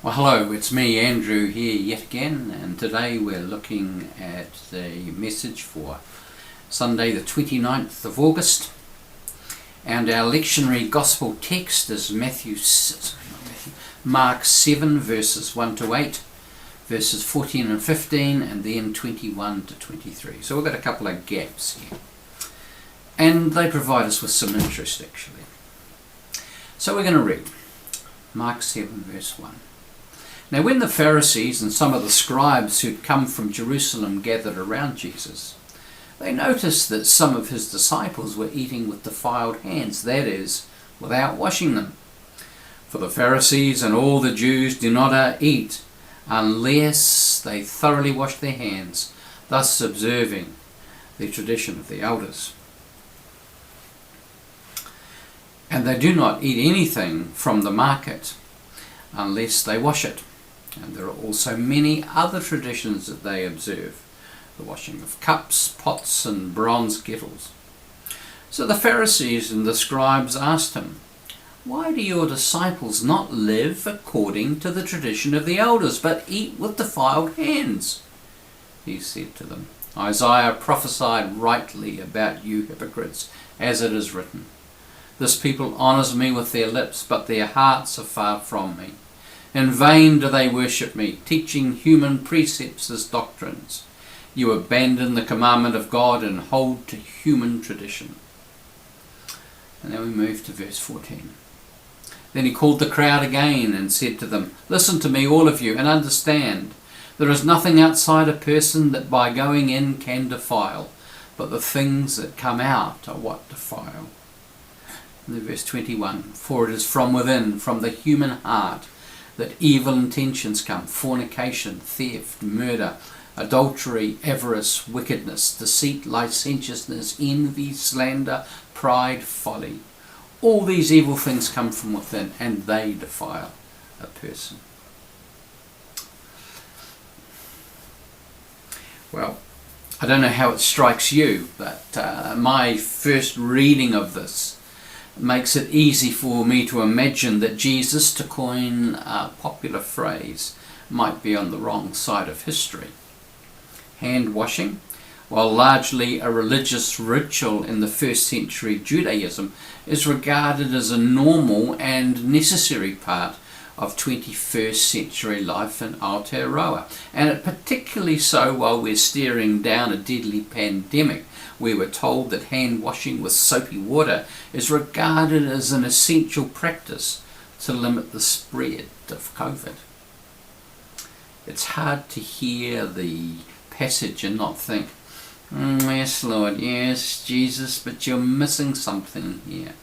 Well, hello, it's me, Andrew, here yet again, and today we're looking at the message for Sunday the 29th of August, and our lectionary gospel text is Mark 7 verses 1 to 8, verses 14 and 15, and then 21 to 23. So we've got a couple of gaps here, and they provide us with some interest actually. So we're going to read Mark 7 verse 1. Now when the Pharisees and some of the scribes who'd come from Jerusalem gathered around Jesus, they noticed that some of his disciples were eating with defiled hands, that is, without washing them. For the Pharisees and all the Jews do not eat unless they thoroughly wash their hands, thus observing the tradition of the elders. And they do not eat anything from the market unless they wash it. And there are also many other traditions that they observe, the washing of cups, pots, and bronze kettles. So the Pharisees and the scribes asked him, "Why do your disciples not live according to the tradition of the elders, but eat with defiled hands?" He said to them, "Isaiah prophesied rightly about you hypocrites, as it is written, 'This people honours me with their lips, but their hearts are far from me. In vain do they worship me, teaching human precepts as doctrines. You abandon the commandment of God and hold to human tradition.'" And then we move to verse 14. Then he called the crowd again and said to them, "Listen to me, all of you, and understand. There is nothing outside a person that by going in can defile, but the things that come out are what defile." And then verse 21, "For it is from within, from the human heart, that evil intentions come: fornication, theft, murder, adultery, avarice, wickedness, deceit, licentiousness, envy, slander, pride, folly. All these evil things come from within, and they defile a person." Well, I don't know how it strikes you, but my first reading of this makes it easy for me to imagine that Jesus, to coin a popular phrase, might be on the wrong side of history. Hand washing, while largely a religious ritual in the first century Judaism, is regarded as a normal and necessary part of 21st century life in Aotearoa, and it particularly so while we're staring down a deadly pandemic. We were told that hand washing with soapy water is regarded as an essential practice to limit the spread of COVID. It's hard to hear the passage and not think, yes Lord, yes Jesus, but you're missing something here.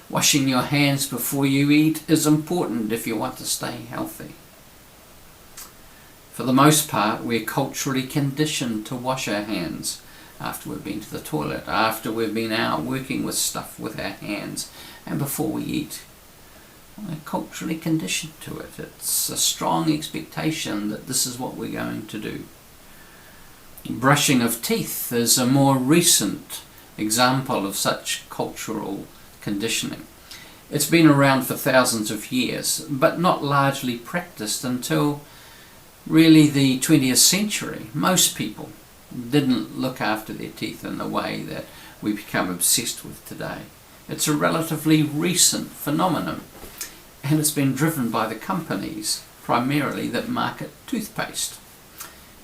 Washing your hands before you eat is important if you want to stay healthy. For the most part, we're culturally conditioned to wash our hands after we've been to the toilet, after we've been out working with stuff with our hands, and before we eat. We're culturally conditioned to it. It's a strong expectation that this is what we're going to do. Brushing of teeth is a more recent example of such cultural conditioning. It's been around for thousands of years, but not largely practiced until really the 20th century. Most people didn't look after their teeth in the way that we become obsessed with today. It's a relatively recent phenomenon, and it's been driven by the companies primarily that market toothpaste.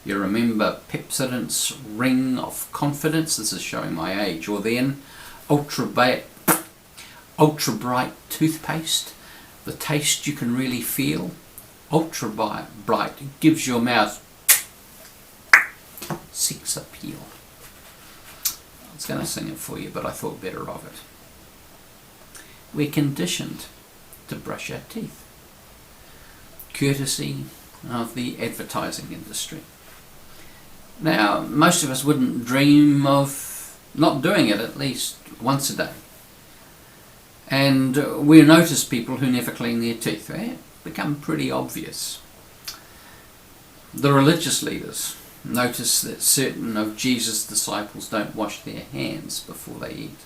You remember Pepsodent's Ring of Confidence, this is showing my age, or then Ultra Bright toothpaste, the taste you can really feel. Ultra Bright gives your mouth sex appeal. I was going to sing it for you, but I thought better of it. We're conditioned to brush our teeth, courtesy of the advertising industry. Now, most of us wouldn't dream of not doing it at least once a day. And we notice people who never clean their teeth. They become pretty obvious. The religious leaders notice that certain of Jesus' disciples don't wash their hands before they eat.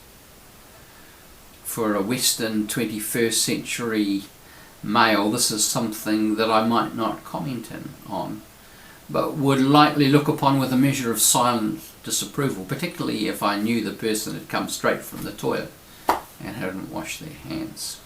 For a Western 21st century male, this is something that I might not comment on, but would likely look upon with a measure of silent disapproval, particularly if I knew the person had come straight from the toilet and hadn't washed their hands.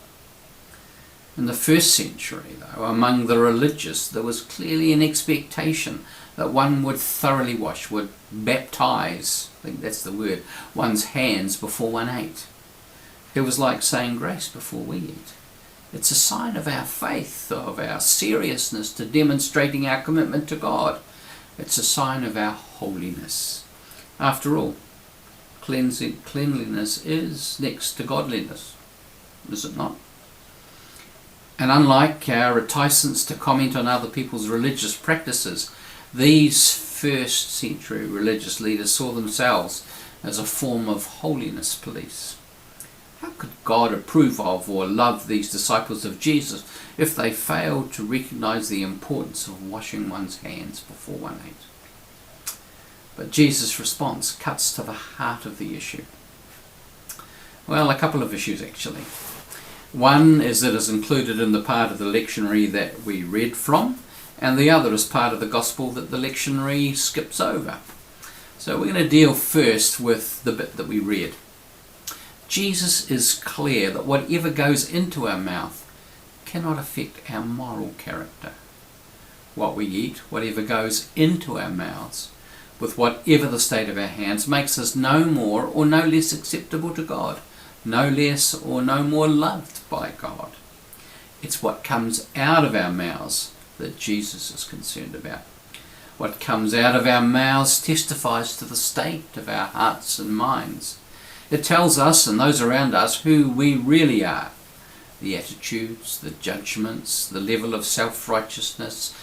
In the first century, though, among the religious, there was clearly an expectation that one would thoroughly wash, would baptize, I think that's the word, one's hands before one ate. It was like saying grace before we eat. It's a sign of our faith, of our seriousness to demonstrating our commitment to God. It's a sign of our holiness. After all, cleanliness is next to godliness, is it not? And unlike our reticence to comment on other people's religious practices, these first century religious leaders saw themselves as a form of holiness police. How could God approve of or love these disciples of Jesus if they failed to recognize the importance of washing one's hands before one ate? But Jesus' response cuts to the heart of the issue. Well, a couple of issues actually. One is that is included in the part of the lectionary that we read from, and the other is part of the gospel that the lectionary skips over. So we're going to deal first with the bit that we read. Jesus is clear that whatever goes into our mouth cannot affect our moral character. What we eat, whatever goes into our mouths, with whatever the state of our hands, makes us no more or no less acceptable to God, no less or no more loved by God. It's what comes out of our mouths that Jesus is concerned about. What comes out of our mouths testifies to the state of our hearts and minds. It tells us and those around us who we really are. The attitudes, the judgments, the level of self-righteousness,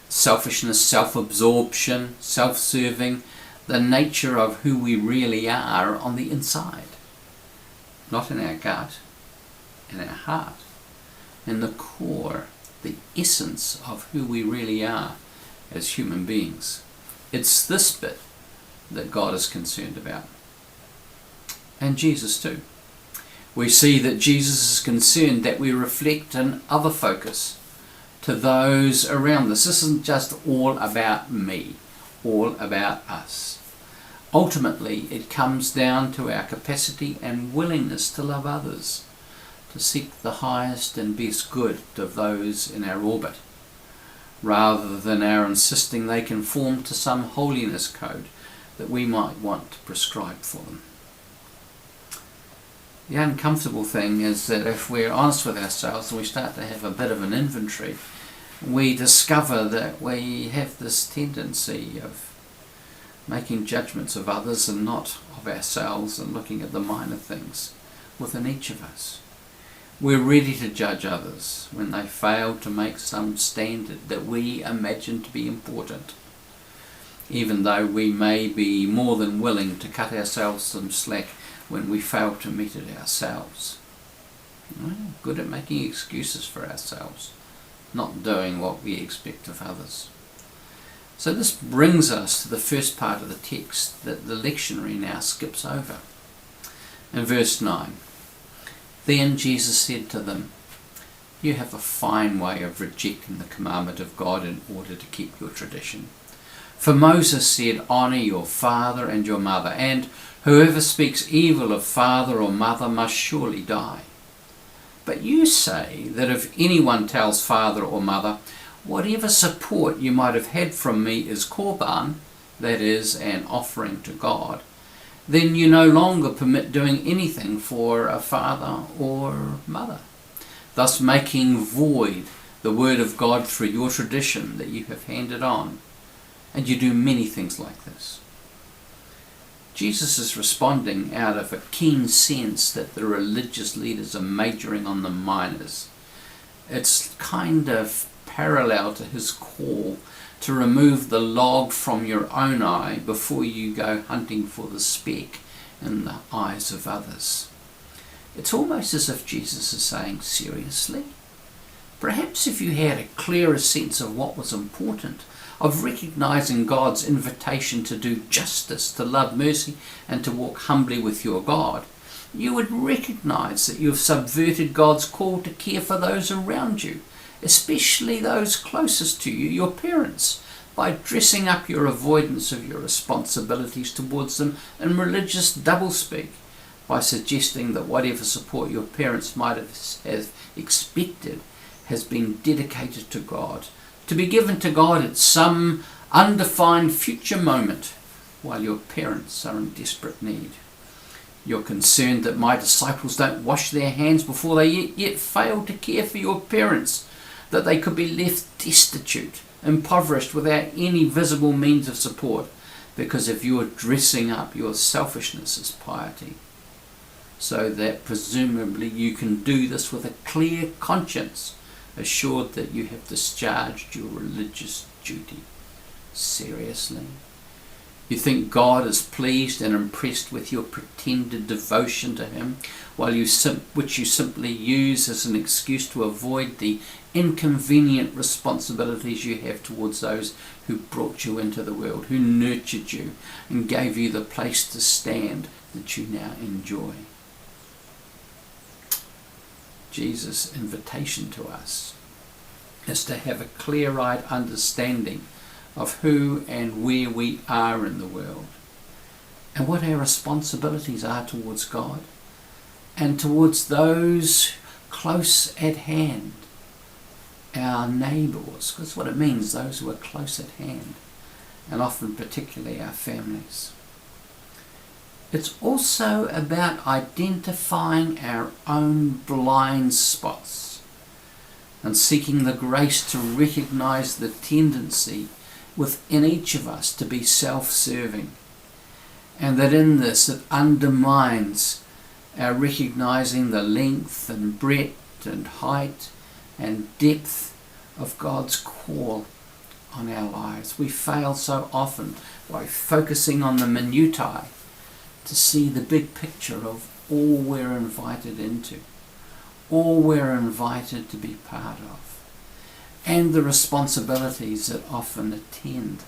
selfishness, self-absorption, self-serving, the nature of who we really are on the inside. Not in our gut, in our heart, in the core, the essence of who we really are as human beings. It's this bit that God is concerned about. And Jesus too. We see that Jesus is concerned that we reflect an other focus to those around us. This isn't just all about me, all about us. Ultimately, it comes down to our capacity and willingness to love others, to seek the highest and best good of those in our orbit, rather than our insisting they conform to some holiness code that we might want to prescribe for them. The uncomfortable thing is that if we're honest with ourselves and we start to have a bit of an inventory, we discover that we have this tendency of making judgments of others and not of ourselves, and looking at the minor things within each of us. We're ready to judge others when they fail to make some standard that we imagine to be important, even though we may be more than willing to cut ourselves some slack when we fail to meet it ourselves. We're good at making excuses for ourselves, not doing what we expect of others. So this brings us to the first part of the text that the lectionary now skips over. In verse 9, then Jesus said to them, "You have a fine way of rejecting the commandment of God in order to keep your tradition. For Moses said, 'Honour your father and your mother,' and whoever speaks evil of father or mother must surely die. But you say that if anyone tells father or mother, 'Whatever support you might have had from me is korban,' that is, an offering to God, then you no longer permit doing anything for a father or mother, thus making void the word of God through your tradition that you have handed on. And you do many things like this." Jesus is responding out of a keen sense that the religious leaders are majoring on the minors. It's kind of parallel to his call to remove the log from your own eye before you go hunting for the speck in the eyes of others. It's almost as if Jesus is saying, seriously? Perhaps if you had a clearer sense of what was important, of recognizing God's invitation to do justice, to love mercy, and to walk humbly with your God, you would recognize that you've subverted God's call to care for those around you, especially those closest to you, your parents, by dressing up your avoidance of your responsibilities towards them in religious doublespeak, by suggesting that whatever support your parents might have expected has been dedicated to God, to be given to God at some undefined future moment while your parents are in desperate need. You're concerned that my disciples don't wash their hands before they yet fail to care for your parents, that they could be left destitute, impoverished, without any visible means of support because of your dressing up your selfishness as piety, so that presumably you can do this with a clear conscience, assured that you have discharged your religious duty. Seriously? You think God is pleased and impressed with your pretended devotion to him, which you simply use as an excuse to avoid the inconvenient responsibilities you have towards those who brought you into the world, who nurtured you and gave you the place to stand that you now enjoy. Jesus' invitation to us is to have a clear-eyed understanding of who and where we are in the world, and what our responsibilities are towards God and towards those close at hand, our neighbours, because what it means, those who are close at hand, and often particularly our families. It's also about identifying our own blind spots and seeking the grace to recognise the tendency within each of us to be self-serving, and that in this it undermines our recognising the length and breadth and height and depth of God's call on our lives. We fail so often by focusing on the minutiae to see the big picture of all we're invited into, all we're invited to be part of, and the responsibilities that often attend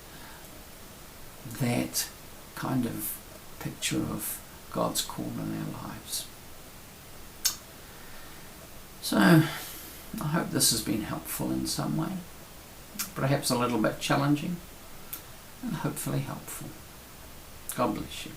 that kind of picture of God's call in our lives. So, I hope this has been helpful in some way, perhaps a little bit challenging, and hopefully helpful. God bless you.